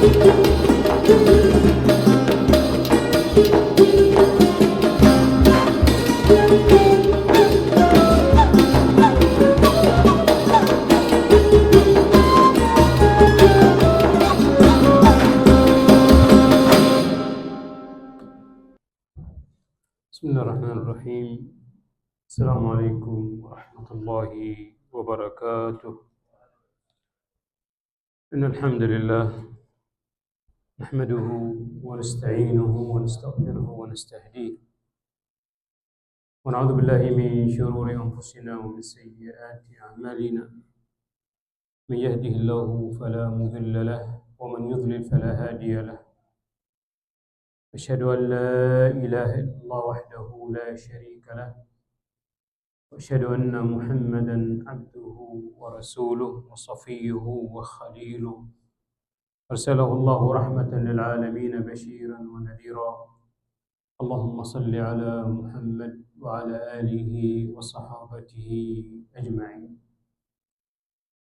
بسم الله الرحمن الرحيم. السلام عليكم ورحمة الله وبركاته. إن الحمد لله نحمده ونستعينه ونستغفره ونستهديه ونعوذ بالله من شرور أنفسنا ومن سيئات أعمالنا. من يهده الله فلا مضل له ومن يضلل فلا هادي له. أشهد أن لا إله إلا الله وحده لا شريك له وأشهد أن محمدا عبده ورسوله وصفيه وخليله أرسله الله رحمة للعالمين بشيرا ونذيرا. اللهم صل على محمد وعلى آله وصحابته أجمعين.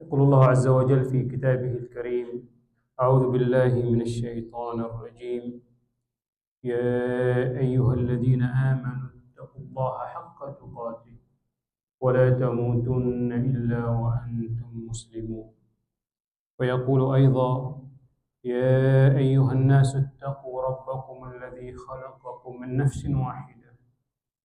يقول الله عز وجل في كتابه الكريم: أعوذ بالله من الشيطان الرجيم. يا أيها الذين آمنوا اتقوا الله حق تقاته ولا تموتن إلا وأنتم مسلمون. ويقول أيضا: يا أيها الناس اتقوا ربكم الذي خلقكم من نفس واحدة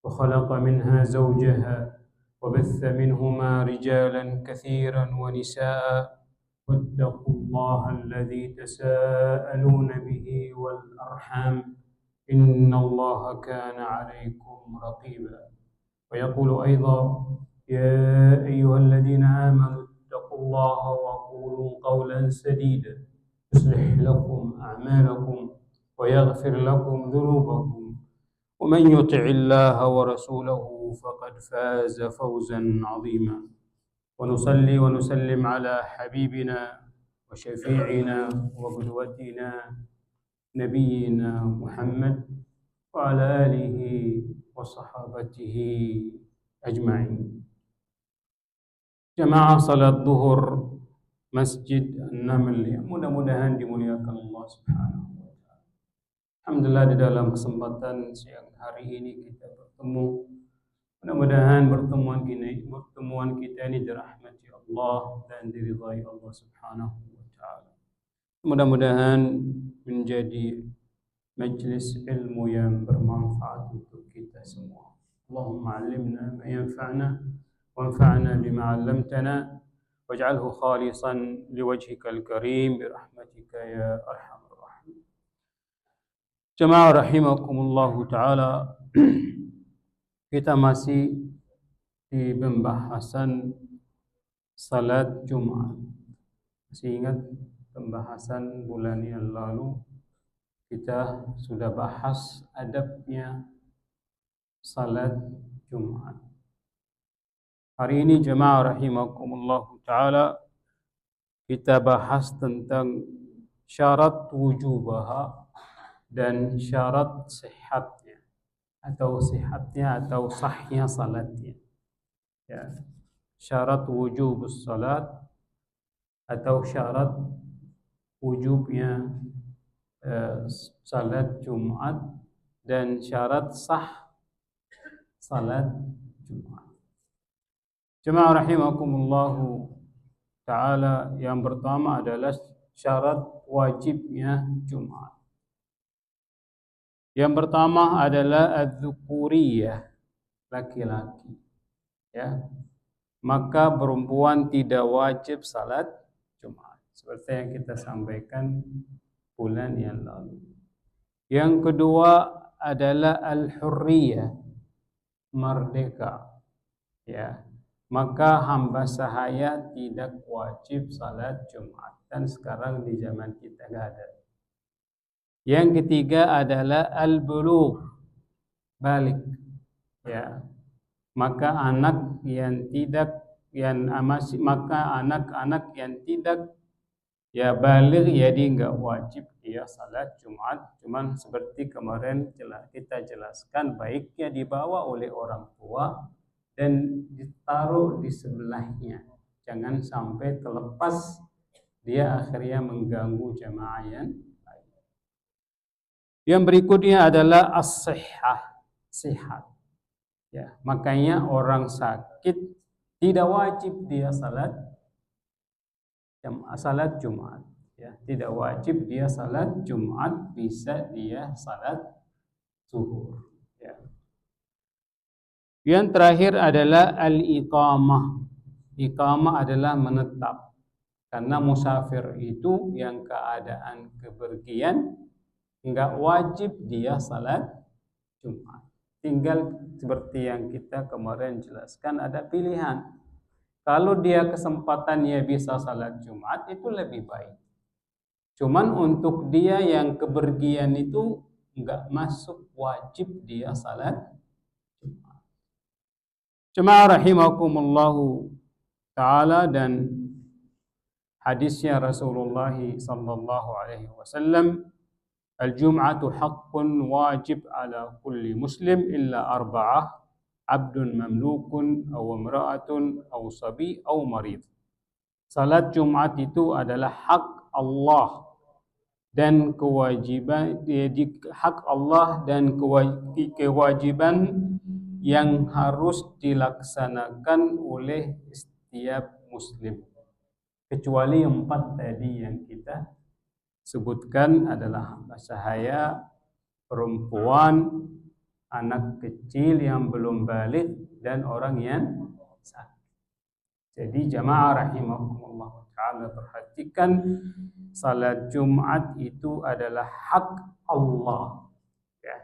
وخلق منها زوجها وبث منهما رجالا كثيرا ونساء واتقوا الله الذي تساءلون به والأرحام إن الله كان عليكم رقيبا. ويقول أيضا: يا أيها الذين آمنوا اتقوا الله وقولوا قولا سديدا يصلح لكم أعمالكم ويغفر لكم ذنوبكم ومن يطع الله ورسوله فقد فاز فوزا عظيما. ونصلي ونسلم على حبيبنا وشفيعنا وقدوتنا نبينا محمد وعلى آله وصحابته أجمعين. Jamaah salat duhur Masjid An-Naml yang mudah-mudahan dimuliakan Allah Subhanahu wa taala. Alhamdulillah, di dalam kesempatan siang hari ini kita bertemu. Mudah-mudahan pertemuan kita ini dirahmati Allah dan diridhai Allah Subhanahu wa taala. Mudah-mudahan menjadi majlis ilmu yang bermanfaat untuk kita semua. Allahumma 'allimna ma yanfa'na وانفعنا بما علمتنا واجعله خالصا لوجهك الكريم برحمتك يا أرحم الراحمين. Jemaah rahimakumullahu ta'ala, kita masih di pembahasan salat Jumat. Masih ingat pembahasan bulan yang lalu kita sudah bahas adabnya salat Jumat. Hari ini jemaah rahimakumullahu ta'ala kita bahas tentang syarat wujubaha dan syarat sihatnya atau sahnya salatnya. Ya. Syarat wujubus salat atau syarat wujubnya salat Jumat dan syarat sah salat Jumat. Jemaah rahimakumullahu ta'ala, yang pertama adalah syarat wajibnya Jumat. Yang pertama adalah adz-dzukuriyah, laki-laki. Ya. Maka perempuan tidak wajib salat Jumat, seperti yang kita sampaikan bulan yang lalu. Yang kedua adalah al-hurriyah, merdeka. Ya. Maka hamba sahaya tidak wajib salat Jumat, dan sekarang di zaman kita nggak ada. Yang ketiga adalah al-bulugh, balik. Ya. Maka anak yang tidak anak-anak yang tidak ya balik, jadi nggak wajib dia salat Jumat. Cuman seperti kemarin kita jelaskan, baiknya dibawa oleh orang tua dan ditaruh di sebelahnya, jangan sampai terlepas dia akhirnya mengganggu jamaah yang lain. Yang berikutnya adalah as-sihhah, sehat. Ya, makanya orang sakit tidak wajib dia salat Jumat. Ya, tidak wajib dia salat Jumat, bisa dia salat zuhur. Ya. Yang terakhir adalah al-iqamah. Iqamah adalah menetap. Karena musafir itu yang keadaan kepergian enggak wajib dia salat Jumat. Tinggal seperti yang kita kemarin jelaskan, ada pilihan. Kalau dia kesempatannya bisa salat Jumat, itu lebih baik. Cuman untuk dia yang kepergian itu enggak masuk wajib dia salat Jumat. Jemaah rahimakumullahu ta'ala, dan hadisnya Rasulullah sallallahu alaihi wasallam, al-jum'atu haqqun wajib ala kulli muslim illa arba'ah, abdun mamlukun aw imra'atun aw sabi aw marid. Salat Jumat itu adalah hak Allah dan kewajiban, hak Allah dan kewajiban yang harus dilaksanakan oleh setiap muslim. Kecuali 4 tadi yang kita sebutkan adalah hamba sahaya, perempuan, anak kecil yang belum balik, dan orang yang sakit. Jadi jamaah rahimahumullah ta'ala, perhatikan, salat Jumat itu adalah hak Allah. Ya.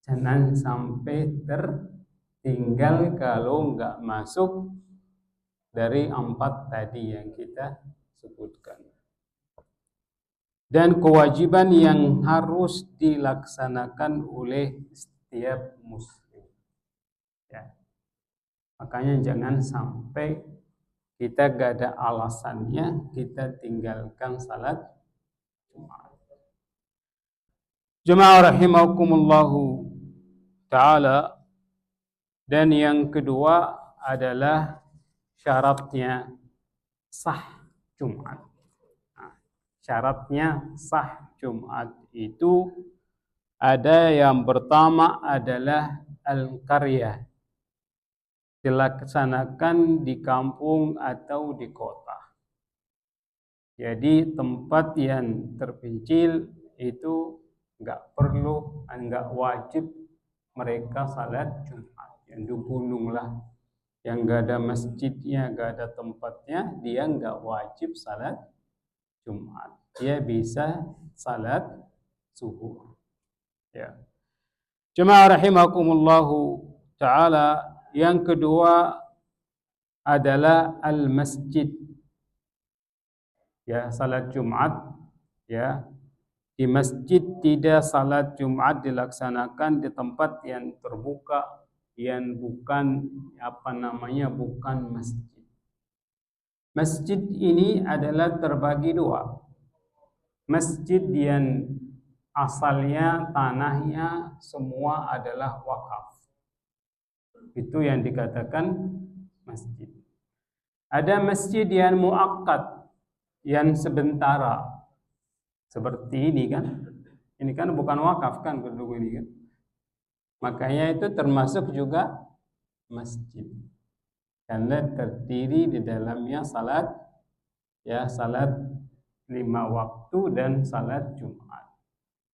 Jangan sampai tertinggal kalau enggak masuk dari 4 tadi yang kita sebutkan. Dan kewajiban yang harus dilaksanakan oleh setiap muslim. Ya. Makanya jangan sampai kita gak ada alasannya kita tinggalkan salat Jumat. Jemaah rahimakumullahu ta'ala, dan yang kedua adalah syaratnya sah Jumat. Nah, syaratnya sah Jumat itu ada, yang pertama adalah al-qaryah, dilaksanakan di kampung atau di kota. Jadi tempat yang terpencil itu enggak wajib mereka salat Jumat. Yang di gunung lah, yang enggak ada masjidnya, enggak ada tempatnya, dia enggak wajib salat Jumat. Dia bisa salat zuhur. Ya. Jemaah rahimakumullahu ta'ala, yang kedua adalah al-masjid. Ya, salat Jumat, ya. Di masjid tidak, salat Jumat dilaksanakan di tempat yang terbuka, yang bukan bukan masjid. Masjid ini adalah terbagi 2. Masjid yang asalnya tanahnya semua adalah wakaf, itu yang dikatakan masjid. Ada masjid yang muakkad, yang sementara, seperti ini kan. Ini kan bukan wakaf kan, gedung ini kan. Makanya itu termasuk juga masjid, karena terdiri di dalamnya salat, ya, salat 5 waktu dan salat Jumat.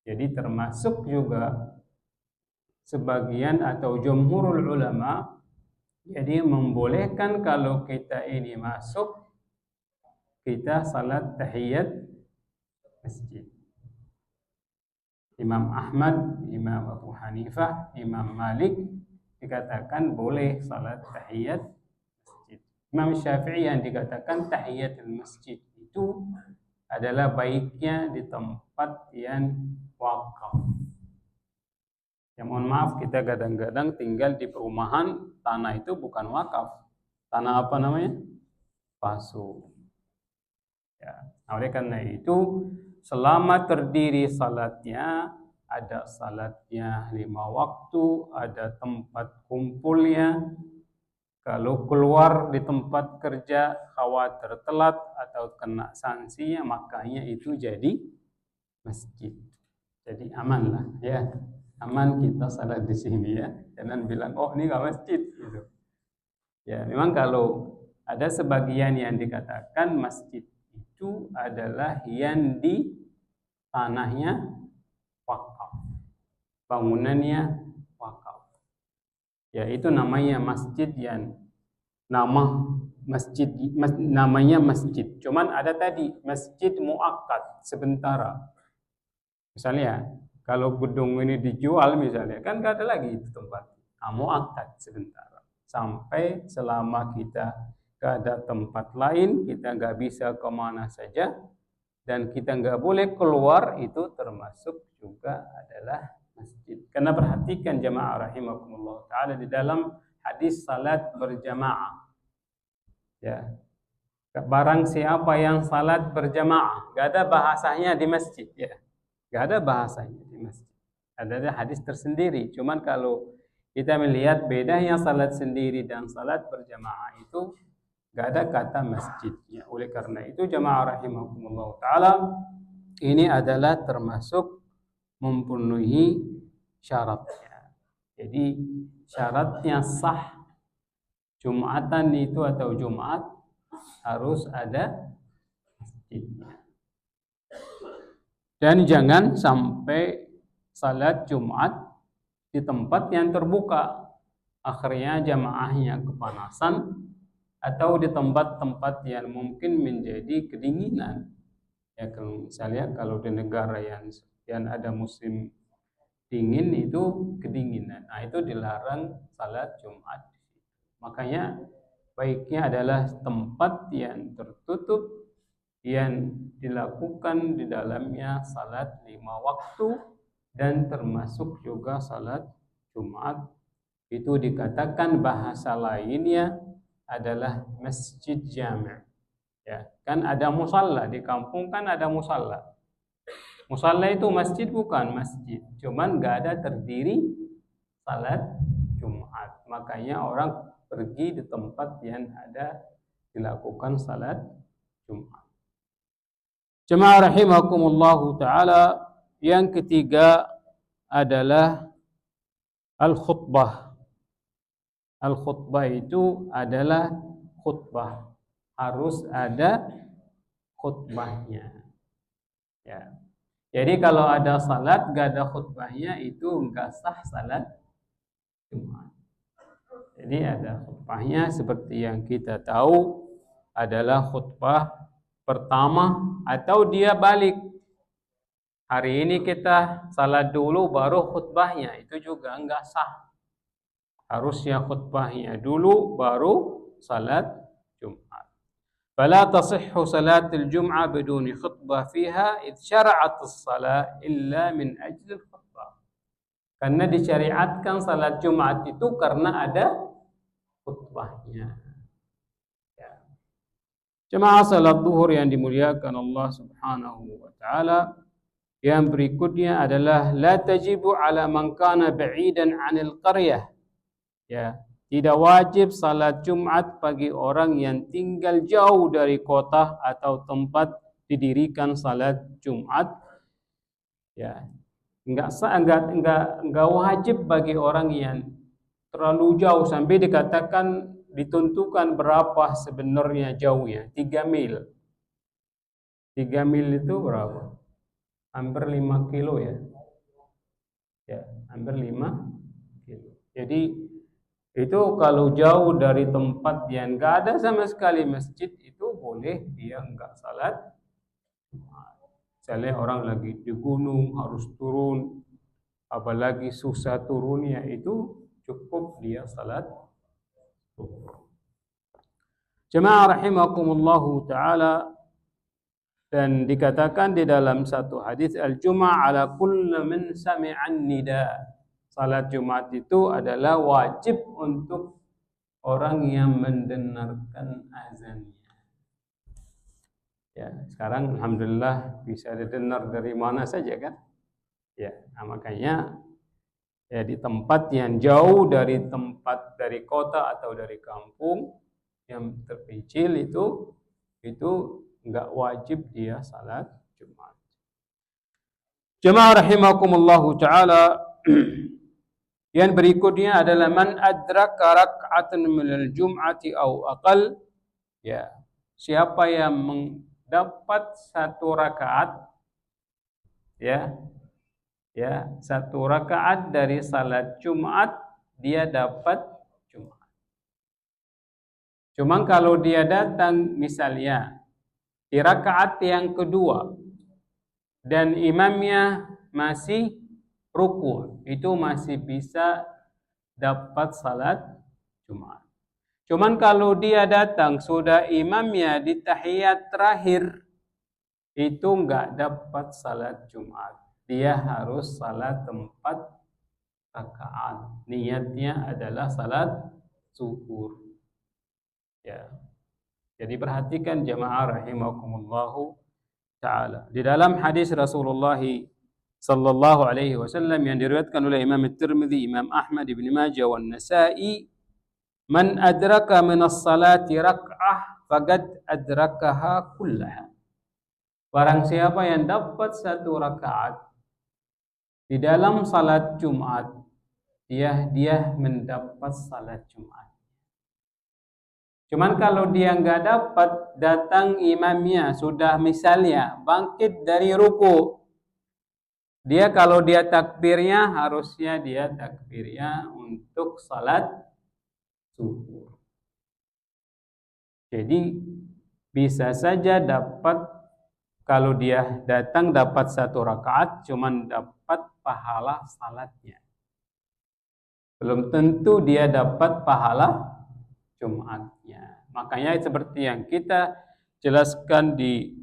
Jadi termasuk juga sebagian atau jumhurul ulama, jadi membolehkan kalau kita ini masuk, kita salat tahiyat masjid. Imam Ahmad, Imam Abu Hanifah, Imam Malik dikatakan boleh salat tahiyat masjid. Imam Syafi'i yang dikatakan tahiyatul masjid itu adalah baiknya di tempat yang wakaf. Ya, mohon maaf, kita kadang-kadang tinggal di perumahan, tanah itu bukan wakaf. Tanah apa namanya? Pasu. Ya, oleh karena itu, selama terdiri salatnya, ada salatnya 5 waktu, ada tempat kumpulnya, Kalau keluar di tempat kerja khawatir telat atau kena sanksinya, makanya itu jadi masjid. Jadi aman lah ya. Aman kita salat di sini ya. Jangan bilang oh ini nggak masjid gitu. Ya, memang kalau ada sebagian yang dikatakan masjid itu adalah yang di tanahnya wakaf, bangunannya wakaf. Ya, itu namanya masjid yang nama namanya masjid. Cuman ada tadi masjid muakkad sementara. Misalnya kalau gedung ini dijual misalnya kan nggak ada lagi itu tempat. Muakkad sementara. Sampai selama kita nggak ada tempat lain, kita nggak bisa kemana saja, dan kita nggak boleh keluar, itu termasuk juga adalah masjid. Karena perhatikan jamaah rahimakumullah ta'ala di dalam hadis salat berjamaah. Ya, barang siapa yang salat berjamaah, nggak ada bahasanya di masjid ya. Nggak ada bahasanya di masjid. Ada hadis tersendiri. Cuman kalau kita melihat bedanya salat sendiri dan salat berjamaah itu nggak ada kata masjid. Ya, oleh karena itu jamaah rahimahumullah ta'ala, ini adalah termasuk memenuhi syaratnya. Jadi syaratnya sah Jumatan itu atau Jumat harus ada masjidnya. Dan jangan sampai salat Jumat di tempat yang terbuka, akhirnya jamaahnya kepanasan, atau di tempat-tempat yang mungkin menjadi kedinginan. Ya, misalnya kalau di negara yang ada musim dingin itu kedinginan. Nah, itu dilarang salat Jumat. Makanya baiknya adalah tempat yang tertutup yang dilakukan di dalamnya salat 5 waktu dan termasuk juga salat Jumat. Itu dikatakan bahasa lainnya adalah masjid jami'. Ya, kan ada musalla di kampung, kan ada musalla. Musalla itu masjid bukan masjid, cuman nggak ada terdiri salat Jumat. Makanya orang pergi di tempat yang ada dilakukan salat Jumat. Jemaah rahimakumullahu ta'ala, yang ketiga adalah al-khutbah. Al-khutbah itu adalah khutbah. Harus ada khutbahnya. Ya. Jadi kalau ada salat gak ada khutbahnya, itu enggak sah salat Jumat. Jadi ada khutbahnya seperti yang kita tahu adalah khutbah pertama, atau dia balik. Hari ini kita salat dulu baru khutbahnya, itu juga enggak sah. Harusnya khutbahnya dulu baru salat Jumat. فلا تصح صلاة الجمعة بدون خطبة فيها إذ شرعت الصلاة إلا من أجل الخطبة. Karena disyariatkan salat Jumat itu karena ada khutbahnya. Ya. Jemaah salat zuhur yang dimuliakan Allah Subhanahu wa taala, yang berikutnya adalah la tajibu ala man kana ba'idan 'anil qaryah. Ya. Tidak wajib salat Jumat bagi orang yang tinggal jauh dari kota atau tempat didirikan salat Jumat. Ya, enggak wajib bagi orang yang terlalu jauh sampai dikatakan ditentukan berapa sebenarnya jauhnya, 3 mil. 3 mil itu berapa? Hampir 5 kilo ya. Ya, hampir 5 kilo. Jadi itu kalau jauh dari tempat yang nggak ada sama sekali masjid, itu boleh dia nggak salat. Misalnya orang lagi di gunung harus turun, apalagi susah turunnya, itu cukup dia salat. Jemaah rahimakumullahu ta'ala, dan dikatakan di dalam satu hadis, al-jum'ah ala kulli man sami'an nida. Salat Jumat itu adalah wajib untuk orang yang mendengarkan azannya. Ya, sekarang alhamdulillah bisa didengar dari mana saja kan? Ya, nah makanya Ya, di tempat yang jauh dari kota atau dari kampung yang terpencil itu enggak wajib dia salat Jumat. Jemaah rahimakumullahu taala, yang berikutnya adalah man adraka rak'atan minal jum'ati au aqal. Ya, siapa yang mendapat satu rakaat, ya, satu rakaat dari salat Jumat, dia dapat Jumat. Cuma kalau dia datang misalnya di rakaat yang kedua dan imamnya masih ruku, itu masih bisa dapat salat Jumat. Cuman kalau dia datang sudah imamnya di tahiyat terakhir, itu enggak dapat salat Jumat. Dia harus salat 4 rakaat. Niatnya adalah salat zuhur. Ya. Jadi perhatikan jemaah rahimakumullahu taala. Di dalam hadis Rasulullah sallallahu alaihi wasallam yang diriwayatkan oleh Imam At-Tirmidzi, Imam Ahmad, Ibnu Majah, dan Nasa'i, man adraka minas salati rak'ah faqad adrakaha kullaha. Barang siapa yang dapat satu rakaat di dalam salat Jumat, dia mendapat salat Jumat. Cuman kalau dia enggak dapat, datang imamnya sudah misalnya bangkit dari ruku, dia kalau dia takbirnya harusnya dia takbirnya untuk salat zuhur. Jadi bisa saja dapat, kalau dia datang dapat satu rakaat, cuman dapat pahala salatnya. Belum tentu dia dapat pahala Jumatnya. Makanya seperti yang kita jelaskan di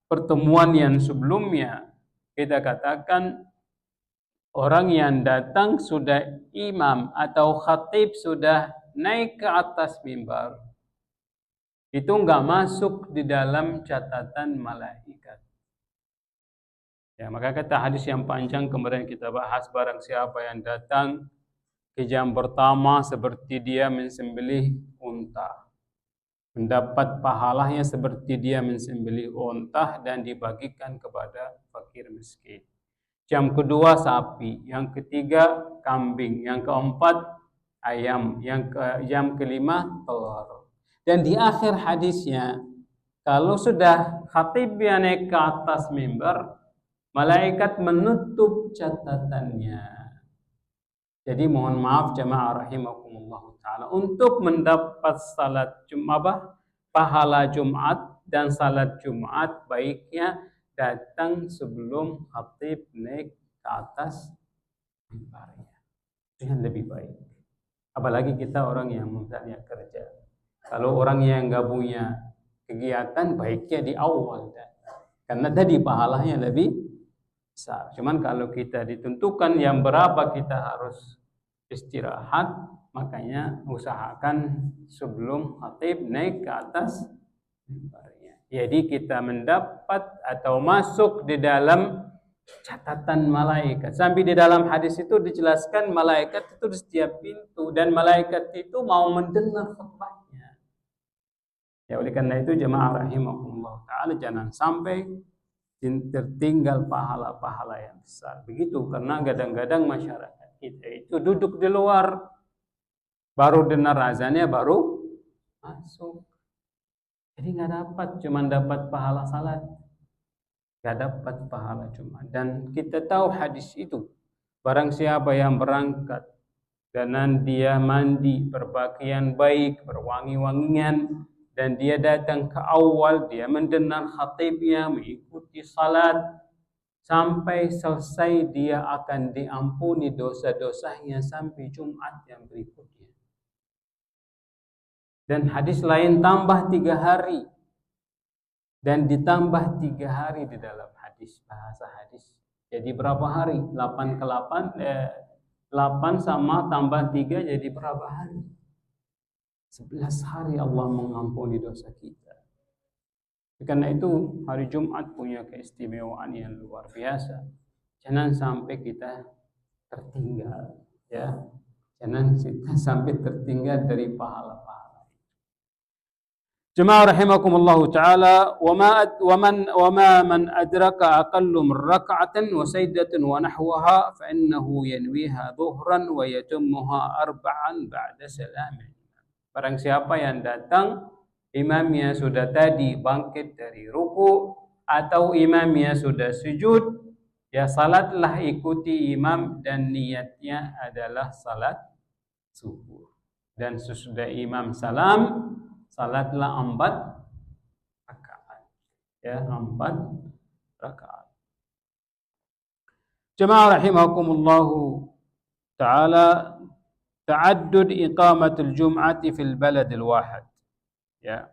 pertemuan yang sebelumnya, kita katakan orang yang datang sudah imam atau khatib sudah naik ke atas mimbar, itu enggak masuk di dalam catatan malaikat. Ya, maka kata hadis yang panjang kemarin kita bahas, barang siapa yang datang ke jam pertama seperti dia mensembelih unta, mendapat pahalanya seperti dia mensembelih unta dan dibagikan kepada fakir miskin. Jam kedua sapi, yang ketiga kambing, yang keempat ayam, jam kelima telur. Dan di akhir hadisnya, kalau sudah khatibnya naik ke atas mimbar, malaikat menutup catatannya. Jadi mohon maaf jemaah rahimakumullah taala, untuk mendapat salat Jumat, pahala Jumat dan salat Jumat, baiknya datang sebelum khatib naik ke atas mimbarnya. Itu yang lebih baik. Apalagi kita orang yang misalnya kerja. Kalau orang yang enggak punya kegiatan, baiknya di awal karena tadi pahalanya lebih besar. Cuman kalau kita ditentukan yang berapa kita harus istirahat, makanya usahakan sebelum khatib naik ke atas mimbarnya. Jadi kita mendapat atau masuk di dalam catatan malaikat. Sampai di dalam hadis itu dijelaskan malaikat itu di setiap pintu dan malaikat itu mau mendengar khutbahnya. Ya, oleh karena itu jemaah rahimakumullah taala, jangan sampai tertinggal pahala-pahala yang besar. Begitu, karena kadang-kadang masyarakat kita itu duduk di luar, baru dengar azannya baru masuk. Jadi nggak dapat, cuma dapat pahala salat, nggak dapat pahala Jumat. Dan kita tahu hadis itu, barang siapa yang berangkat dan dia mandi, berpakaian baik, berwangi-wangian, dan dia datang ke awal, dia mendengar khatibnya, mengikuti salat sampai selesai, dia akan diampuni dosa-dosanya sampai Jumat yang berikutnya. Dan hadis lain tambah 3 hari. Dan ditambah 3 hari di dalam hadis, bahasa hadis. Jadi berapa hari? 8 ke 8, 8 sama tambah 3 jadi berapa hari? 11 hari Allah mengampuni dosa kita. Karena itu hari Jumat punya keistimewaan yang luar biasa. Jangan sampai kita tertinggal, ya. Jangan kita sampai tertinggal dari pahala-pahala. Jemaah rahimakumullah taala, وما من أدرك أقل من ركعة وسجدة ونحوها فإنه ينويها ظهرا ويتمها أربعا بعد سلام. Barang siapa yang datang imamnya sudah tadi bangkit dari ruku atau imamnya sudah sujud, ya salatlah ikuti imam dan niatnya adalah salat subuh. Dan sesudah imam salam, salatlah 4 rakaat. Ya, 4 rakaat. Jemaah rahimakumullahu taala, ta'addud iqamatul jum'ati fil baladil wahid. Ya.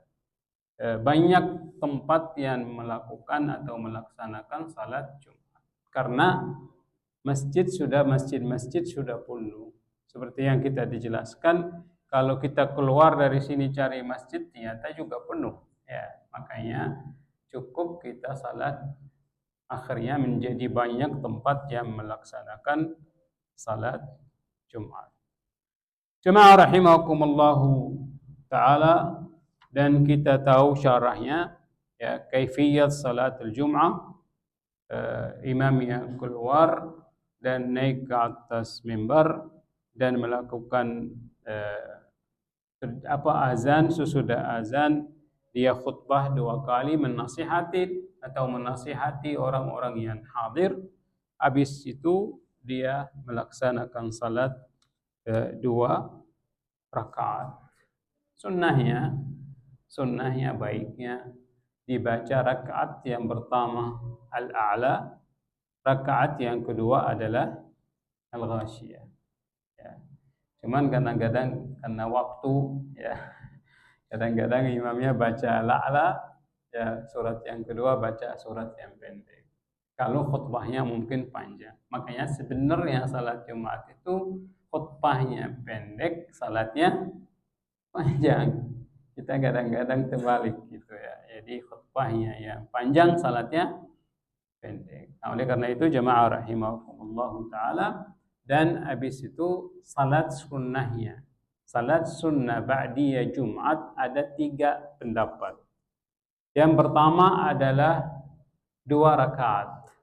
Banyak tempat yang melakukan atau melaksanakan salat Jumat karena masjid-masjid sudah penuh. Seperti yang kita dijelaskan, kalau kita keluar dari sini cari masjid ternyata juga penuh. Ya, makanya cukup kita salat. Akhirnya menjadi banyak tempat yang melaksanakan salat Jumat. Jemaah rahimakumullahu taala, dan kita tahu syarahnya, ya, kaifiyat salatul Jum'ah. Imam yang keluar dan naik ke atas mimbar dan melakukan azan. Sesudah azan dia khutbah 2 kali menasihati orang-orang yang hadir. Habis itu dia melaksanakan salat 2 rakaat. Sunnahnya baiknya dibaca rakaat yang pertama al-a'la, rakaat yang kedua adalah al-ghasyiyah. Ya. Cuman kadang-kadang karena waktu, ya, kadang-kadang imamnya baca al-a'la, ya, surat yang kedua baca surat yang pendek. Kalau khutbahnya mungkin panjang. Makanya sebenarnya salat Jumat itu khutbahnya pendek, salatnya panjang. Kita kadang-kadang terbalik gitu, ya. Jadi khutbahnya yang panjang, salatnya pendek. Nah, oleh karena itu jemaah rahimakumullah taala, dan habis itu salat sunnahnya. Salat sunnah ba'diyah Jumat ada 3 pendapat. Yang pertama adalah 2 rakaat.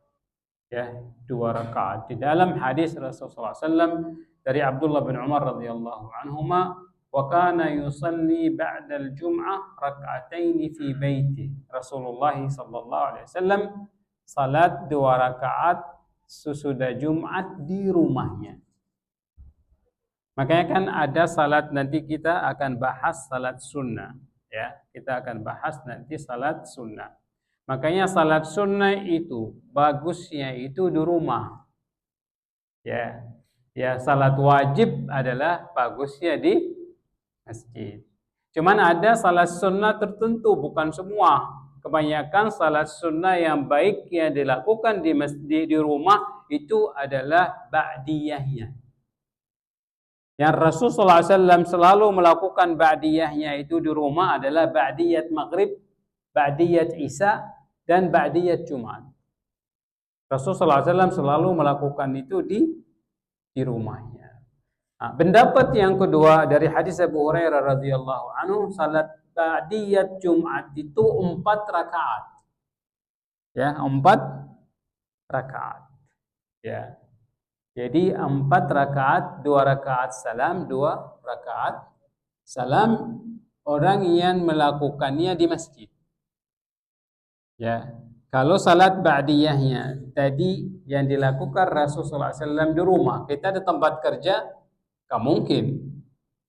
Ya, 2 rakaat. Di dalam hadis Rasulullah SAW dari Abdullah bin Umar radhiyallahu anhuma, wa kana yusalli ba'da al-jum'ah rak'ataini fi baiti. Rasulullah sallallahu alaihi wasallam salat 2 rakaat sesudah Jumat di rumahnya. Makanya kan ada salat, nanti kita akan bahas salat sunnah, ya. Kita akan bahas nanti salat sunnah. Makanya salat sunnah itu bagusnya itu di rumah. Ya. Ya, salat wajib adalah bagusnya di masjid. Cuman ada salat sunnah tertentu, bukan semua. Kebanyakan salat sunnah yang baik yang dilakukan di masjid, di rumah itu adalah ba'diyahnya. Yang Rasulullah SAW selalu melakukan ba'diyahnya itu di rumah adalah ba'diyat maghrib, ba'diyat isya, dan ba'diyat Jumat. Rasulullah SAW selalu melakukan itu di rumahnya. Nah, pendapat yang kedua dari hadis Abu Hurairah radhiyallahu anhu, salat ba'diyat Jumat itu 4 rakaat. Ya, 4 rakaat. Ya. Jadi 4 rakaat, 2 rakaat salam, 2 rakaat salam, orang yang melakukannya di masjid. Ya. Kalau salat ba'diyahnya tadi yang dilakukan Rasulullah SAW di rumah, kita di tempat kerja, gak mungkin.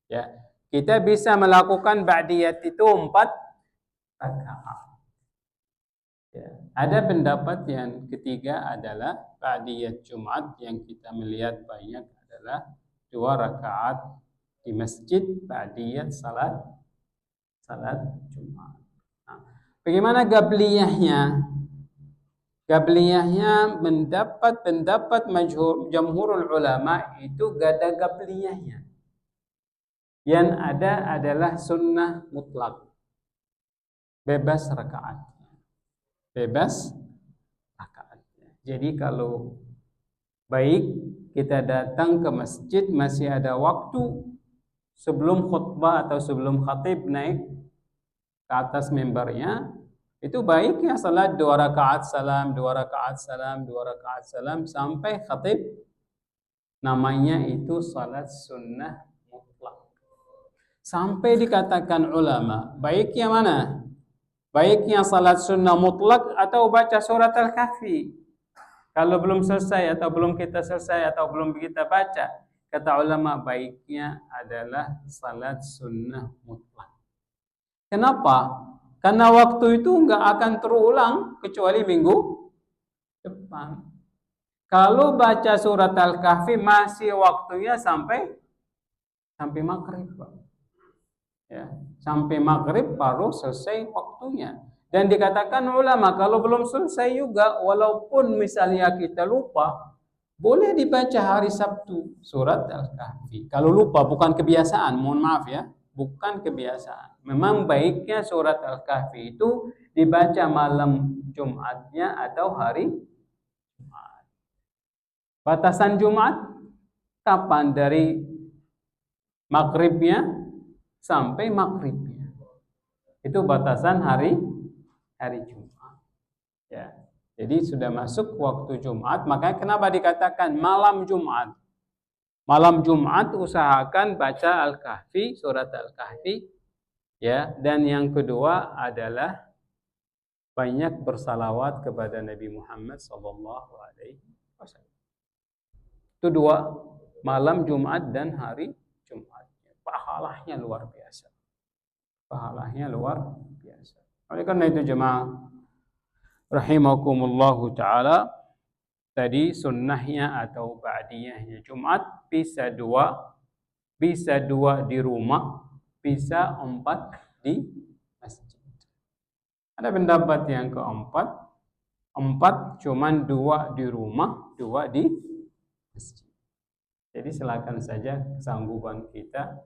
Ya, kita bisa melakukan ba'diyat itu 4 rakaat. Ya. Ada pendapat yang ketiga adalah ba'diyat Jumat yang kita melihat banyak adalah 2 rakaat di masjid ba'diyat salat Jumat. Nah, bagaimana gabliyahnya? Gabliyahnya mendapat pendapat jamhurul ulama itu gak ada gabliyahnya. Yang ada adalah sunnah mutlak. Bebas rakaatnya. Jadi kalau Baik kita datang ke masjid masih ada waktu sebelum khutbah atau sebelum khatib naik ke atas mimbarnya, itu baiknya salat 2 rakaat salam, 2 rakaat salam, 2 rakaat salam sampai khatib. Namanya itu salat sunnah mutlak. Sampai dikatakan ulama, baiknya mana? Baiknya salat sunnah mutlak atau baca surat Al-Kahfi. Kalau belum selesai atau belum kita selesai atau belum kita baca, kata ulama baiknya adalah salat sunnah mutlak. Kenapa? Karena waktu itu enggak akan terulang kecuali minggu depan. Kalau baca surat Al-Kahfi masih waktunya sampai maghrib, Pak. Ya, sampai maghrib baru selesai waktunya. Dan dikatakan ulama kalau belum selesai juga, walaupun misalnya kita lupa, boleh dibaca hari Sabtu surat Al-Kahfi. Kalau lupa, bukan kebiasaan, mohon maaf ya, bukan kebiasaan. Memang baiknya surat Al-Kahfi itu dibaca malam Jumatnya atau hari Jumat. Batasan Jumat kapan? Dari maghribnya sampai maghribnya. Itu batasan hari Jumat. Ya. Jadi sudah masuk waktu Jumat, makanya kenapa dikatakan malam Jumat? Malam Jumat usahakan baca Al-Kahfi, surat Al-Kahfi, ya. Dan yang kedua adalah banyak bersalawat kepada Nabi Muhammad sallallahu alaihi wasallam. Itu dua, malam Jumat dan hari Jumat. Pahalanya luar biasa. Pahalanya luar biasa. Oleh karena itu jemaah rahimakumullahu ta'ala, tadi sunnahnya atau ba'diyahnya Jumat bisa dua di rumah, bisa 4 di masjid. Ada pendapat yang keempat, 4 cuman 2 di rumah, 2 di masjid. Jadi silakan saja kesanggupan kita,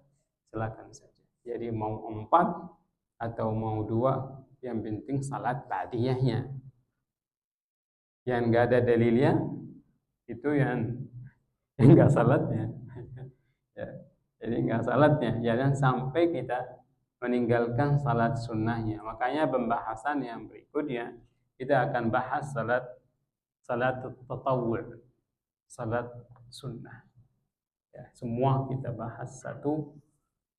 silakan saja. Jadi mau 4 atau mau 2, yang penting salat ba'diyahnya. Yang enggak ada dalilnya itu yang enggak salatnya. Ya, jadi enggak salatnya. Jangan sampai kita meninggalkan salat sunnahnya. Makanya pembahasan yang berikutnya kita akan bahas salat tatawwu', salat sunnah. Ya, semua kita bahas satu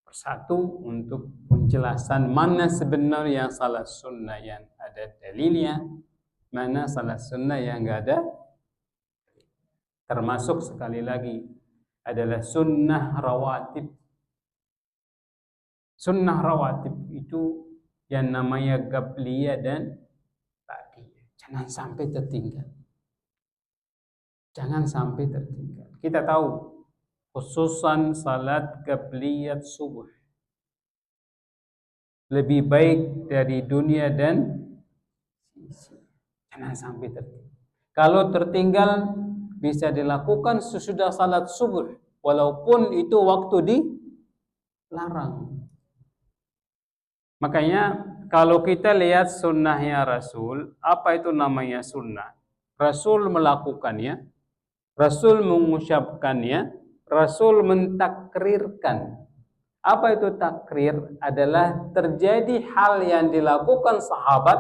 persatu untuk penjelasan mana sebenarnya salat sunnah yang ada dalilnya, mana salat sunnah yang enggak ada. Termasuk sekali lagi adalah sunnah rawatib. Sunnah rawatib itu yang namanya qabliyah dan ba'diyah. Jangan sampai tertinggal. Jangan sampai tertinggal. Kita tahu khususan salat qabliyat subuh lebih baik dari dunia dan jangan sampai tertinggal. Kalau tertinggal bisa dilakukan sesudah salat subuh, walaupun itu waktu dilarang. Makanya kalau kita lihat sunnahnya Rasul, apa itu namanya sunnah? Rasul melakukannya, Rasul mengucapkannya, Rasul mentakrirkan. Apa itu takrir? Adalah terjadi hal yang dilakukan sahabat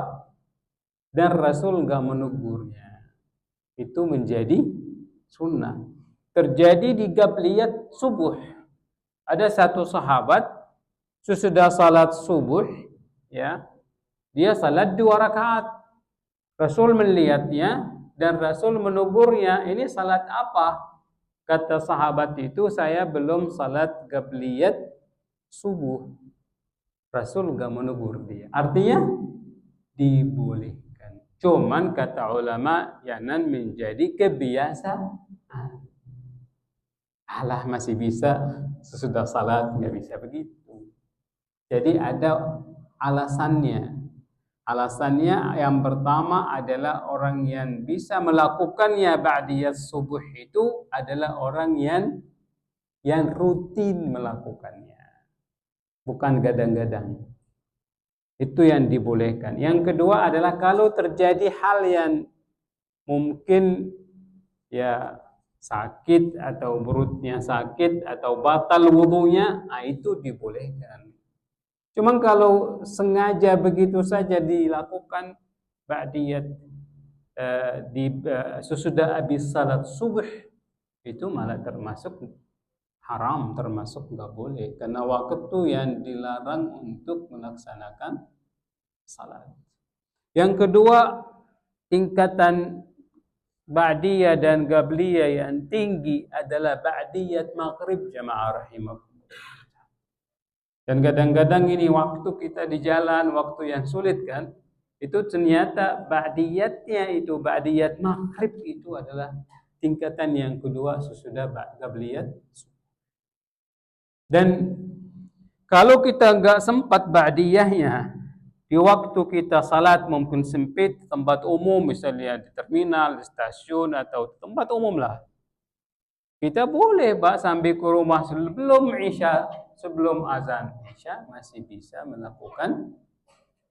dan Rasul enggak menegurnya. Itu menjadi sunnah. Terjadi di qabliyat subuh. Ada satu sahabat sesudah salat subuh, ya, dia salat 2 rakaat. Rasul melihatnya dan Rasul menegurnya, ini salat apa? Kata sahabat itu, saya belum salat qabliyat subuh. Rasul enggak menegur dia. Artinya dibolehkan. Cuman kata ulama jangan menjadi kebiasaan. Alah masih bisa sesudah salat, enggak bisa begitu. Jadi ada alasannya. Alasannya yang pertama adalah orang yang bisa melakukannya ba'diyat subuh itu adalah orang yang rutin melakukannya. Bukan gadang-gadang. Itu yang dibolehkan. Yang kedua adalah kalau terjadi hal yang mungkin ya sakit atau perutnya sakit atau batal wudunya, itu dibolehkan. Cuma kalau sengaja begitu saja dilakukan ba'diyat sesudah habis salat subuh, itu malah termasuk haram, termasuk nggak boleh karena waktu yang dilarang untuk melaksanakan salat. Yang kedua, tingkatan ba'diyah dan qabliyah yang tinggi adalah ba'diyat maghrib, jamaah rahimakumullah. Dan kadang-kadang ini waktu kita di jalan, waktu yang sulit kan, itu ternyata ba'diyatnya itu, ba'diyat maghrib itu adalah tingkatan yang kedua sesudah qabliyat. Dan kalau kita nggak sempat ba'diyahnya, di waktu kita salat mungkin sempit, tempat umum misalnya di terminal, di stasiun atau tempat umum lah, kita boleh sambil ke rumah sebelum Isya, sebelum azan Isya masih bisa melakukan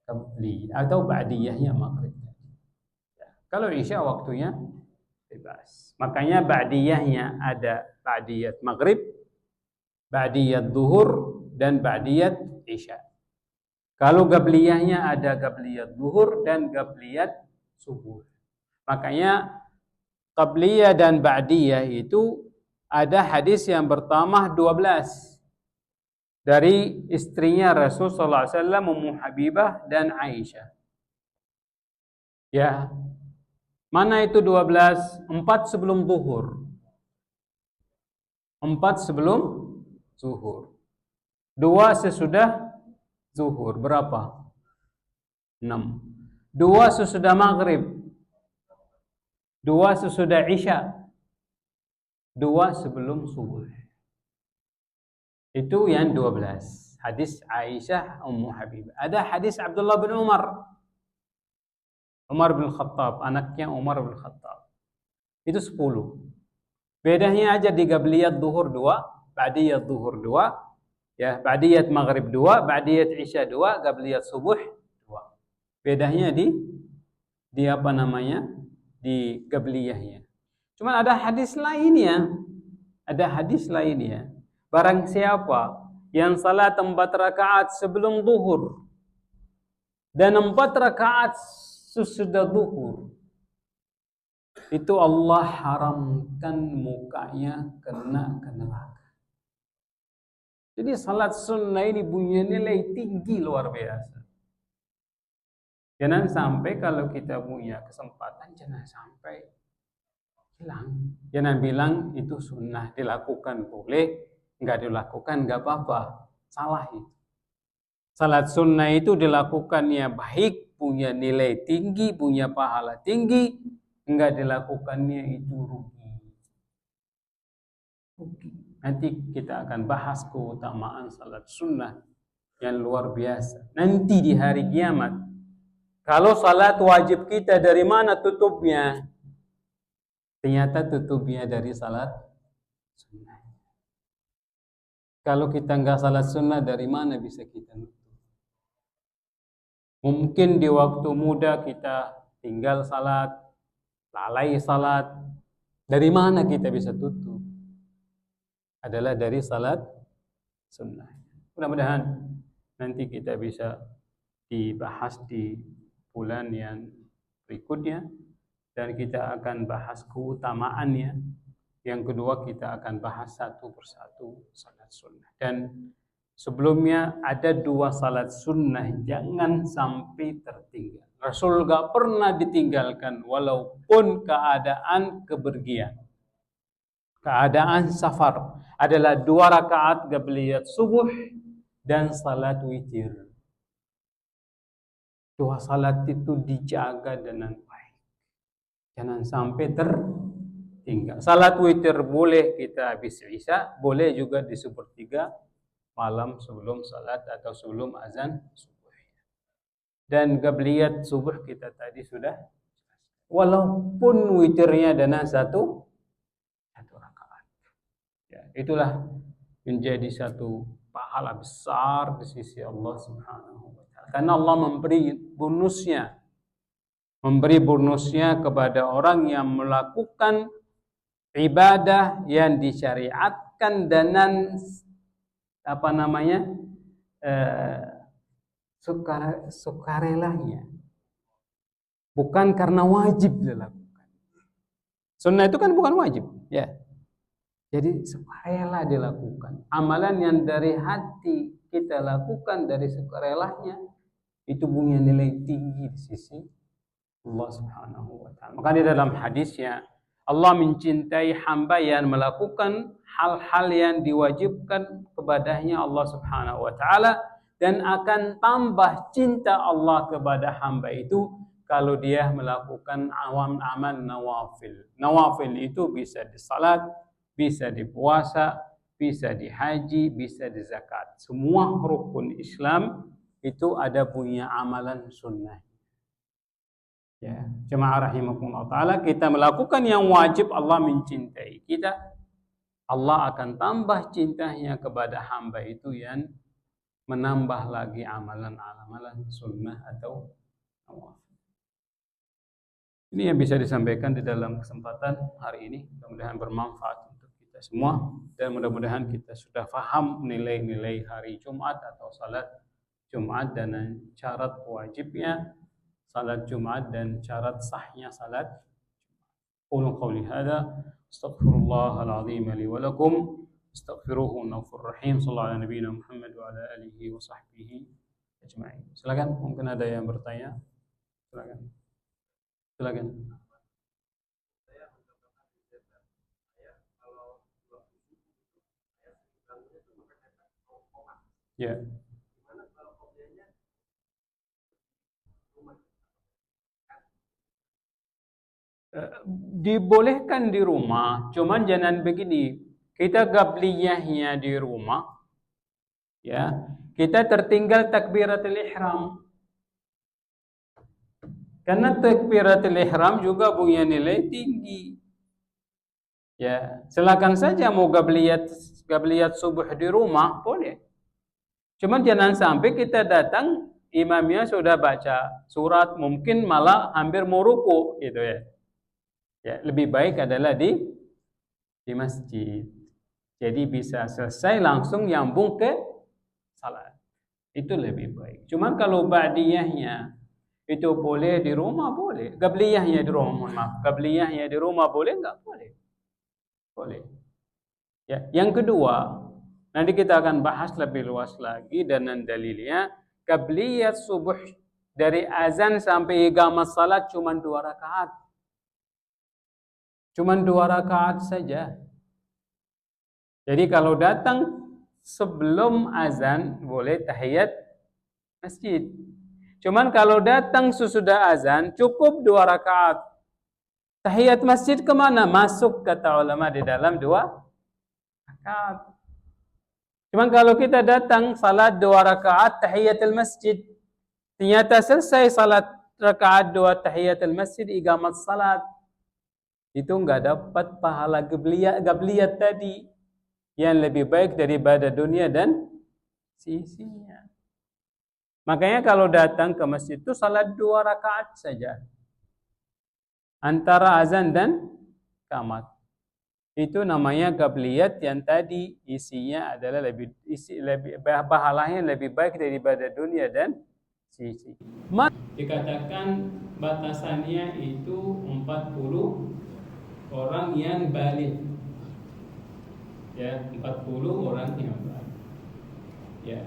qabli atau ba'diyahnya maghrib. Kalau Isya waktunya bebas. Makanya ba'diyahnya ada ba'diyat maghrib, ba'diyat zuhur, dan ba'diyat Isya. Kalau qabliyahnya ada qabliyat zuhur dan qabliyat subuh. Makanya qabliyah dan ba'diyah itu ada hadis yang bertambah 12 dari istrinya Rasul sallallahu alaihi wasallam, Ummu Habibah dan Aisyah. Ya. Mana itu 12? 4 sebelum zuhur. 4 sebelum zuhur. 2 sesudah zuhur. Berapa? 6. 2 sesudah maghrib. 2 sesudah Isya. 2 sebelum subuh. Itu yang 12. Hadis Aisyah Ummu Habibah. Ada hadis Abdullah bin Umar. Umar bin Khattab, anaknya Umar bin Khattab. Itu 10. Bedanya aja di qabliyat zuhur 2, ba'diyat zuhur 2, ya, ba'diyat maghrib 2, ba'diyat Isya 2, qabliyat subuh 2. Bedanya di apa namanya? Di qabliyahnya. Cuma ada hadis lainnya. Ada hadis lainnya. Barang siapa yang salat 4 rakaat sebelum zuhur dan 4 rakaat sesudah zuhur, itu Allah haramkan mukanya kena ke neraka. Jadi salat sunnah ini punya nilai tinggi luar biasa. Jangan sampai kalau kita punya kesempatan, jangan sampai hilang. Jangan bilang itu sunnah, dilakukan boleh, enggak dilakukan enggak apa-apa. Salah itu. Salat sunnah itu dilakukannya baik, punya nilai tinggi, punya pahala tinggi, enggak dilakukannya itu rugi. Nanti kita akan bahas keutamaan salat sunnah yang luar biasa. Nanti di hari kiamat, kalau salat wajib kita dari mana tutupnya? Ternyata tutupnya dari salat sunnah. Kalau kita enggak salat sunnah, dari mana bisa kita nutup? Mungkin di waktu muda kita tinggal salat, lalai salat. Dari mana kita bisa tutup? Adalah dari salat sunnah. Mudah-mudahan nanti kita bisa dibahas di bulan yang berikutnya. Dan kita akan bahas keutamaannya. Yang kedua kita akan bahas satu persatu salat sunnah. Dan sebelumnya ada 2 salat sunnah jangan sampai tertinggal. Rasul gak pernah ditinggalkan walaupun keadaan kepergian. Keadaan safar adalah 2 rakaat qabliyat subuh dan salat witir. 2 salat itu dijaga dengan baik. Jangan sampai tertinggal. Salat witir boleh kita habis Isya, boleh juga di sepertiga malam sebelum salat atau sebelum azan subuh. Dan qabliyat subuh kita tadi sudah, walaupun witirnya dengan satu rakaat. Ya, itulah menjadi satu pahala besar di sisi Allah Subhanahu wa taala. Karena Allah memberi bonusnya kepada orang yang melakukan ibadah yang disyariatkan dengan sukarelanya, bukan karena wajib dilakukan. Sunnah itu kan bukan wajib, ya. Jadi sukarela dilakukan. Amalan yang dari hati kita lakukan dari sukarelanya itu punya nilai tinggi di sisi Allah Subhanahu wa taala. Maka di dalam hadisnya Allah mencintai hamba yang melakukan hal-hal yang diwajibkan kepadanya Allah Subhanahu wa taala, dan akan tambah cinta Allah kepada hamba itu kalau dia melakukan amal nawafil. Nawafil itu bisa di salat, bisa di puasa, bisa di haji, bisa di zakat. Semua rukun Islam itu ada punya amalan sunnah. Ya, jemaah rahimakumullah taala, kita melakukan yang wajib, Allah mencintai kita. Allah akan tambah cintanya kepada hamba itu yang menambah lagi amalan-amalan sunnah atau nawafil. Ini yang bisa disampaikan di dalam kesempatan hari ini. Mudah-mudahan bermanfaat untuk kita semua, dan mudah-mudahan kita sudah paham nilai-nilai hari Jumat atau salat Jumat dan syarat wajibnya salat Jumat dan syarat sahnya salat. Qulu qawli hadza astaghfirullahal azim li wa lakum astaghfiruhu innahu rahim. Shallallahu ala nabiyina Muhammad wa ala alihi wa sahbihi ajma'in. Silakan, mungkin ada yang bertanya. Silakan. Ya. Dibolehkan di rumah, cuman jangan begini. Kita qabliyahnya di rumah, ya. Kita tertinggal takbiratul ihram. Karena takbiratul ihram juga punya nilai tinggi. Ya, silakan saja mau qabliyat subuh di rumah, boleh. Cuman jangan sampai kita datang imamnya sudah baca surat, mungkin malah hampir mau ruku gitu ya. Ya, lebih baik adalah di masjid. Jadi bisa selesai langsung nyambung ke salat. Itu lebih baik. Cuman kalau ba'diyahnya itu boleh di rumah, boleh. Qabliyahnya di rumah, maaf. Qabliyahnya di rumah boleh enggak? Boleh. Boleh. Ya, yang kedua, nanti kita akan bahas lebih luas lagi dengan dalilnya. Qabliyat subuh dari azan sampai iqamah salat cuma 2 rakaat. Cuma 2 rakaat saja. Jadi kalau datang sebelum azan boleh tahiyat masjid. Cuman kalau datang sesudah azan cukup 2 rakaat. Tahiyat masjid kemana? Masuk kata ulama di dalam 2 rakaat. Cuman kalau kita datang salat 2 rakaat tahiyatul masjid, ternyata selesai salat rakaat 2 tahiyatul masjid iqamat salat, itu enggak dapat pahala qabliyat tadi yang lebih baik daripada dunia dan sisinya. Makanya kalau datang ke masjid itu salat 2 rakaat saja antara azan dan qamat. Itu namanya qabliyat yang tadi isinya adalah lebih pahalanya lebih baik daripada dunia dan sisi. Dikatakan batasannya itu 40 orang yang balik. Ya, 40 orang yang balik. Ya.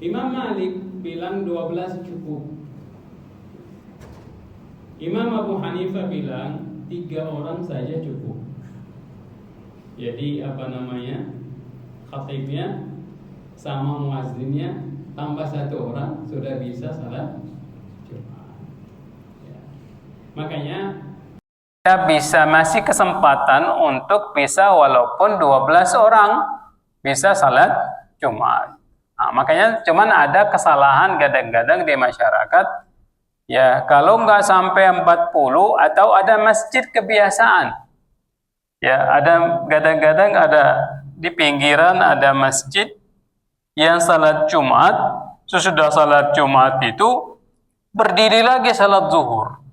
Imam Malik bilang 12 cukup. Imam Abu Hanifah bilang 3 orang saja cukup. Jadi khatibnya sama muazzinnya tambah 1 orang sudah bisa salat Jumat. Ya. Makanya kita bisa masih kesempatan untuk bisa walaupun 12 orang bisa salat Jumat. Nah, makanya cuman ada kesalahan kadang-kadang di masyarakat. Ya, kalau nggak sampai 40 atau ada masjid kebiasaan. Ya, ada kadang-kadang ada di pinggiran ada masjid yang salat Jumat, sesudah salat Jumat itu berdiri lagi salat zuhur.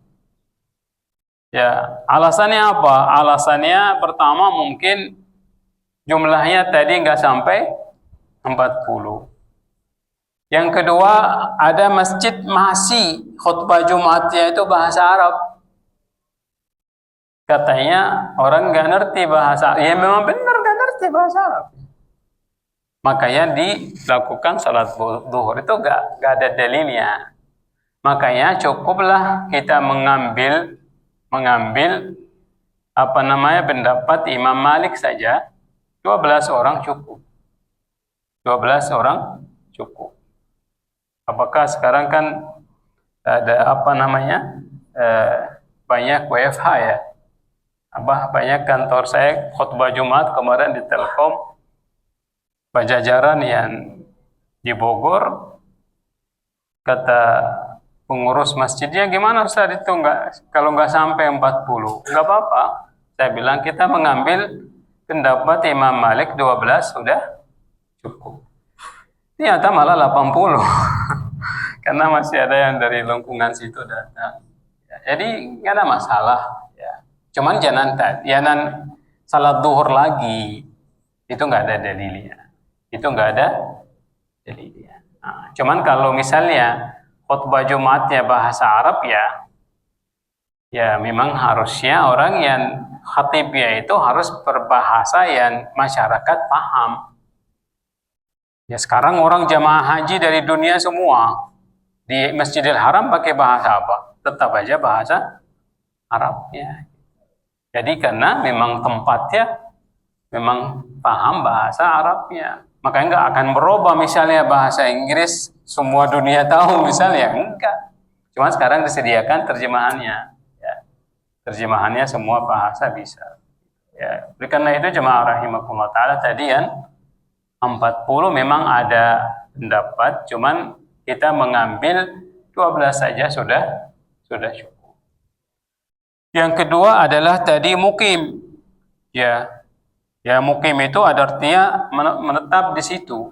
Ya, alasannya apa? Alasannya pertama mungkin jumlahnya tadi nggak sampai 40. Yang kedua, ada masjid masih khutbah Jumatnya itu bahasa Arab. Katanya orang nggak ngerti bahasa, ya memang benar nggak ngerti bahasa Arab. Makanya dilakukan salat zuhur itu nggak ada dalilnya. Makanya cukuplah kita mengambil apa namanya pendapat Imam Malik saja, 12 orang cukup. 12 orang cukup. Apakah sekarang kan ada apa namanya banyak WFH ya? Banyak kantor saya khutbah Jumat kemarin di Telkom Pajajaran yang di Bogor, kata pengurus masjidnya, gimana Ustaz itu kalau nggak sampai 40? Nggak apa-apa. Saya bilang kita mengambil pendapat Imam Malik 12 sudah cukup. Ternyata malah 80. Karena masih ada yang dari lingkungan situ datang. Jadi nggak ada masalah. Ya. Cuman jangan salat duhur lagi. Itu nggak ada dalilnya. Itu nggak ada dalilnya. Nah, cuman kalau misalnya khutbah Jumatnya bahasa Arab ya memang harusnya orang yang khatibnya itu harus berbahasa yang masyarakat paham. Ya sekarang orang jamaah haji dari dunia semua di Masjidil Haram pakai bahasa apa? Tetap aja bahasa Arabnya. Jadi karena memang tempatnya memang paham bahasa Arabnya. Makanya nggak akan berubah misalnya bahasa Inggris semua dunia tahu misalnya. Enggak. Cuma sekarang disediakan terjemahannya. Ya. Terjemahannya semua bahasa bisa. Ya. Karena itu jemaah rahimakumullah ta'ala tadi yang 40 memang ada pendapat, cuman kita mengambil 12 saja sudah cukup. Yang kedua adalah tadi mukim. Ya mukim itu ada artinya menetap di situ.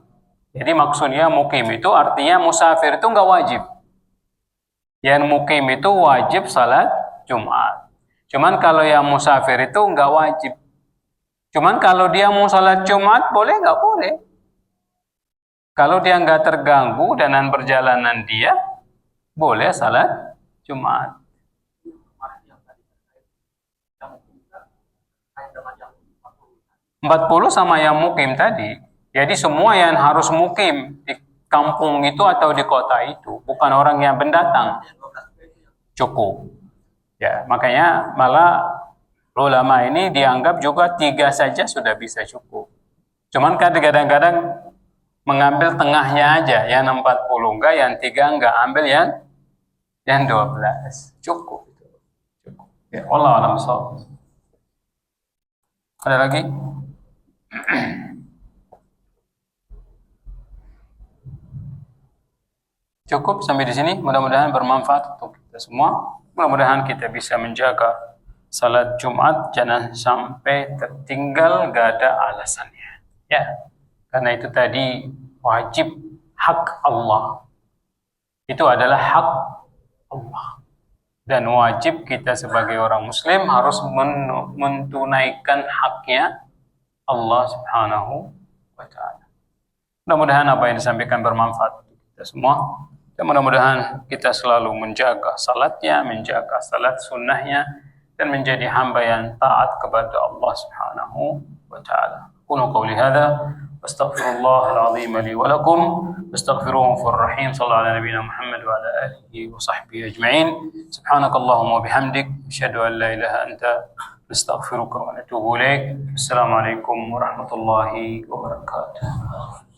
Jadi maksudnya mukim itu artinya musafir itu nggak wajib. Yang mukim itu wajib salat Jumat. Cuman kalau yang musafir itu nggak wajib. Cuman kalau dia mau salat Jumat boleh nggak boleh. Kalau dia nggak terganggu dengan perjalanan dia, boleh salat Jumat. Empat puluh sama yang mukim tadi. Jadi semua yang harus mukim di kampung itu atau di kota itu, bukan orang yang pendatang. Cukup. Ya, makanya malah ulama ini dianggap juga 3 saja sudah bisa cukup. Cuman kadang-kadang mengambil tengahnya aja, yang 40 enggak, yang 3 enggak, ambil yang 12. Cukup. Ya, wallahu a'lam bishawab. Ada lagi? Cukup sampai di sini. Mudah-mudahan bermanfaat untuk kita semua. Mudah-mudahan kita bisa menjaga salat Jumat, jangan sampai tertinggal, gak ada alasannya. Ya, karena itu tadi wajib hak Allah. Itu adalah hak Allah. Dan wajib kita sebagai orang Muslim harus mentunaikan haknya Allah Subhanahu wa Ta'ala. Mudah-mudahan apa yang disampaikan bermanfaat untuk kita semua. Dan mudah-mudahan kita selalu menjaga salatnya, menjaga salat sunnahnya, dan menjadi hamba yang taat kepada Allah Subhanahu wa Ta'ala. Qulu qawli hadza wastaghfirullah al-azim li wa lakum wastaghfiruhu ghafurur rahim. Sallallahu ala nabiyyina Muhammad wa ala alihi wa sahbihi ajma'in. Subhanakallahumma wa bihamdik asyhadu an la ilaha anta nastaghfiruka wa natubu ilaik. Assalamualaikum warahmatullahi wabarakatuh.